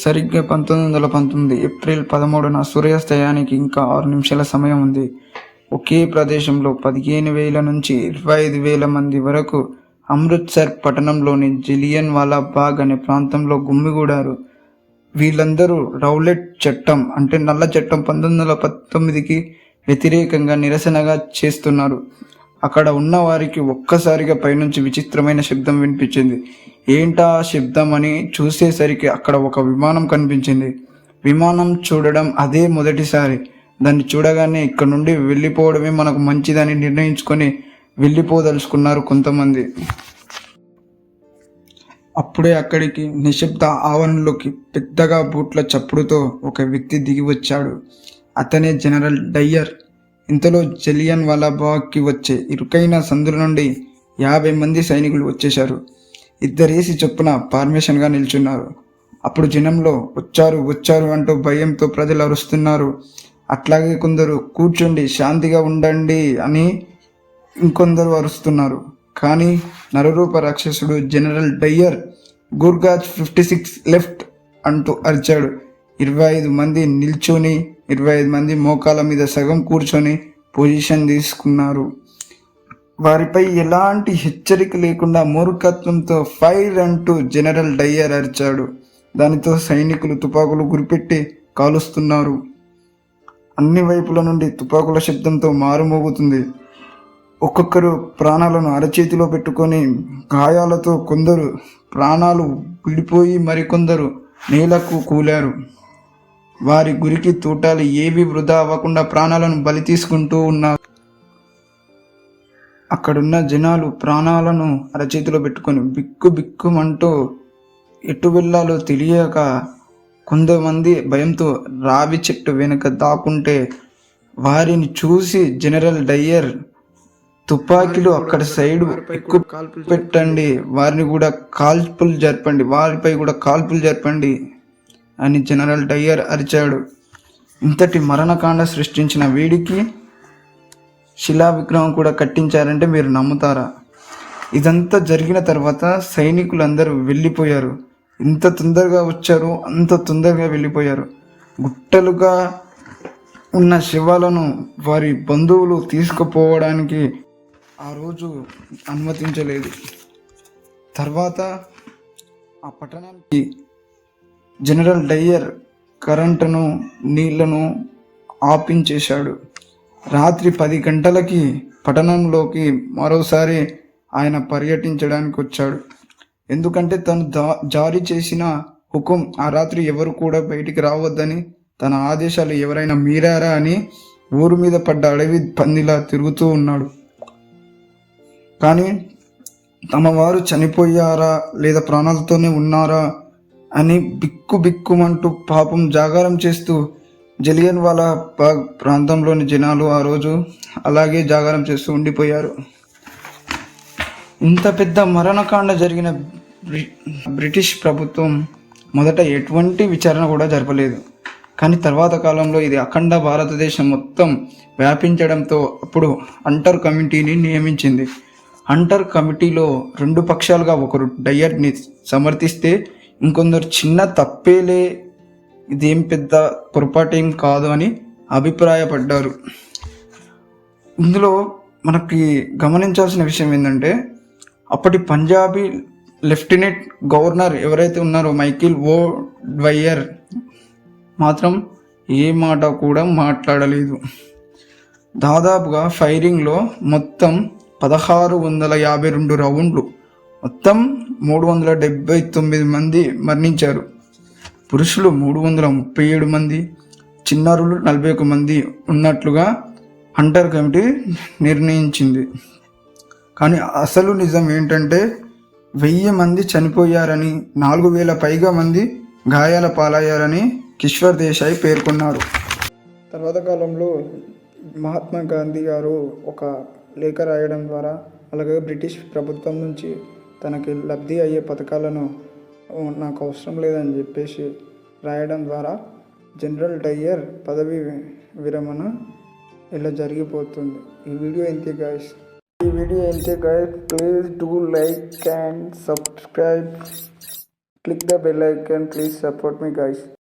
సరిగ్గా 1919 ఏప్రిల్ 13న సూర్యాస్తయానికి ఇంకా 6 నిమిషాల సమయం ఉంది. ఒకే ప్రదేశంలో 15,000 నుంచి 25,000 మంది వరకు అమృత్సర్ పట్టణంలోని జలియన్ వాలా బాగ్ అనే ప్రాంతంలో గుమ్మిగూడారు. వీళ్ళందరూ రౌలెట్ చట్టం అంటే నల్ల చట్టం 1919కి వ్యతిరేకంగా నిరసనగా చేస్తున్నారు. అక్కడ ఉన్న వారికి ఒక్కసారిగా పైనుంచి విచిత్రమైన శబ్దం వినిపించింది. ఏంటా శబ్దం అని చూసేసరికి అక్కడ ఒక విమానం కనిపించింది. విమానం చూడడం అదే మొదటిసారి. దాన్ని చూడగానే ఇక్కడ నుండి వెళ్ళిపోవడమే మనకు మంచిదని నిర్ణయించుకొని వెళ్ళిపోదలుచుకున్నారు కొంతమంది. అప్పుడే అక్కడికి నిశ్శబ్ద ఆవరణలోకి పెద్దగా బూట్ల చప్పుడుతో ఒక వ్యక్తి దిగి వచ్చాడు. అతనే జనరల్ డయ్యర్. ఇంతలో జలియన్ వాలా బాగ్కి వచ్చే ఇరుకైన సందుల నుండి 50 మంది సైనికులు వచ్చేశారు. ఇద్దరేసి చొప్పున ఫార్మేషన్గా నిల్చున్నారు. అప్పుడు జనంలో వచ్చారు వచ్చారు అంటూ భయంతో ప్రజలు అరుస్తున్నారు. అట్లాగే కొందరు కూర్చోండి శాంతిగా ఉండండి అని ఇంకొందరు అరుస్తున్నారు. కానీ నరరూప రాక్షసుడు జనరల్ డయ్యర్ గుర్గాజ్ 56 లెఫ్ట్ అంటూ అరిచాడు. 25 మంది నిల్చొని 25 మంది మోకాల మీద సగం కూర్చొని పొజిషన్ తీసుకున్నారు. వారిపై ఎలాంటి హెచ్చరిక లేకుండా మూర్ఖత్వంతో ఫైర్ అంటూ జనరల్ డయ్యర్ అరిచాడు. దానితో సైనికులు తుపాకులు గురిపెట్టి కాలుస్తున్నారు. అన్ని వైపుల నుండి తుపాకుల శబ్దంతో మారుమోగుతుంది. ఒక్కొక్కరు ప్రాణాలను అరచేతిలో పెట్టుకొని గాయాలతో కొందరు ప్రాణాలు విడిపోయి మరికొందరు నేలకు కూలారు. వారి గురికి తూటాలు ఏవి వృధా అవ్వకుండా ప్రాణాలను బలి తీసుకుంటూ ఉన్నారు. అక్కడున్న జనాలు ప్రాణాలను అరచేతిలో పెట్టుకొని బిక్కుమంటూ ఎటు వెళ్ళాలో తెలియక కొంతమంది భయంతో రావి చెట్టు వెనుక దాక్కుంటే వారిని చూసి జనరల్ డయ్యర్ తుపాకీలు అక్కడ సైడ్ ఎక్కువ కాల్పులు పెట్టండి, వారిని కూడా కాల్పులు జరపండి, వారిపై కూడా కాల్పులు జరపండి అని జనరల్ డయ్యర్ అరిచాడు. ఇంతటి మరణకాండ సృష్టించిన వీడికి శిలా విగ్రహం కూడా కట్టించారంటే మీరు నమ్ముతారా? ఇదంతా జరిగిన తర్వాత సైనికులందరూ వెళ్ళిపోయారు. ఎంత తొందరగా వచ్చారో అంత తొందరగా వెళ్ళిపోయారు. గుట్టలుగా ఉన్న శవాలను వారి బంధువులు తీసుకుపోవడానికి ఆ రోజు అనుమతించలేదు. తర్వాత ఆ పట్టణానికి జనరల్ డయ్యర్ కరెంటును నీళ్లను ఆపించేశాడు. రాత్రి 10 గంటలకి పట్టణంలోకి మరోసారి ఆయన పర్యటించడానికి వచ్చాడు. ఎందుకంటే తను జారీ చేసిన హుకుం ఆ రాత్రి ఎవరు కూడా బయటికి రావద్దని, తన ఆదేశాలు ఎవరైనా మీరారా అని ఊరు మీద పడ్డ అడవి పందిలా తిరుగుతూ ఉన్నాడు. కానీ తమ వారు చనిపోయారా లేదా ప్రాణాలతోనే ఉన్నారా అని బిక్కుమంటూ పాపం జాగారం చేస్తూ జలియన్ వాలా బాగ్ ప్రాంతంలోని జనాలు ఆ రోజు అలాగే జాగారం చేస్తూ ఉండిపోయారు. ఇంత పెద్ద మరణకాండ జరిగిన బ్రిటిష్ ప్రభుత్వం మొదట ఎటువంటి విచారణ కూడా జరపలేదు. కానీ తర్వాత కాలంలో ఇది అఖండ భారతదేశం మొత్తం వ్యాపించడంతో అప్పుడు హంటర్ కమిటీని నియమించింది. హంటర్ కమిటీలో 2 పక్షాలుగా ఒకరు డయ్యర్ని సమర్థిస్తే ఇంకొందరు చిన్న తప్పేలే, ఇదేం పెద్ద పొరపాటేం కాదు అని అభిప్రాయపడ్డారు. ఇందులో మనకి గమనించాల్సిన విషయం ఏంటంటే అప్పటి పంజాబీ లెఫ్టినెంట్ గవర్నర్ ఎవరైతే ఉన్నారో మైకేల్ ఓ డ్వయ్యర్ మాత్రం ఏ మాట కూడా మాట్లాడలేదు. దాదాపుగా ఫైరింగ్లో మొత్తం 1652 రౌండ్లు, మొత్తం 379 మంది మరణించారు. పురుషులు 337 మంది, చిన్నారులు 41 మంది ఉన్నట్లుగా హంటర్ కమిటీ నిర్ణయించింది. కానీ అసలు నిజం ఏంటంటే 1000 మంది చనిపోయారని, 4000 పైగా మంది గాయాల పాలయ్యారని కిశ్వర్ దేశాయ్ పేర్కొన్నారు. తర్వాత కాలంలో మహాత్మా గాంధీ గారు ఒక లేఖ రాయడం ద్వారా, అలాగే బ్రిటిష్ ప్రభుత్వం నుంచి తనకి లబ్ధి అయ్యే పథకాలను నాకు అవసరం లేదని చెప్పేసి రాయడం ద్వారా జనరల్ డయ్యర్ పదవి విరమణ ఇలా జరిగిపోతుంది. ఈ వీడియో ఇంతే guys. Please do like and subscribe. Click the bell icon. Please support me, guys.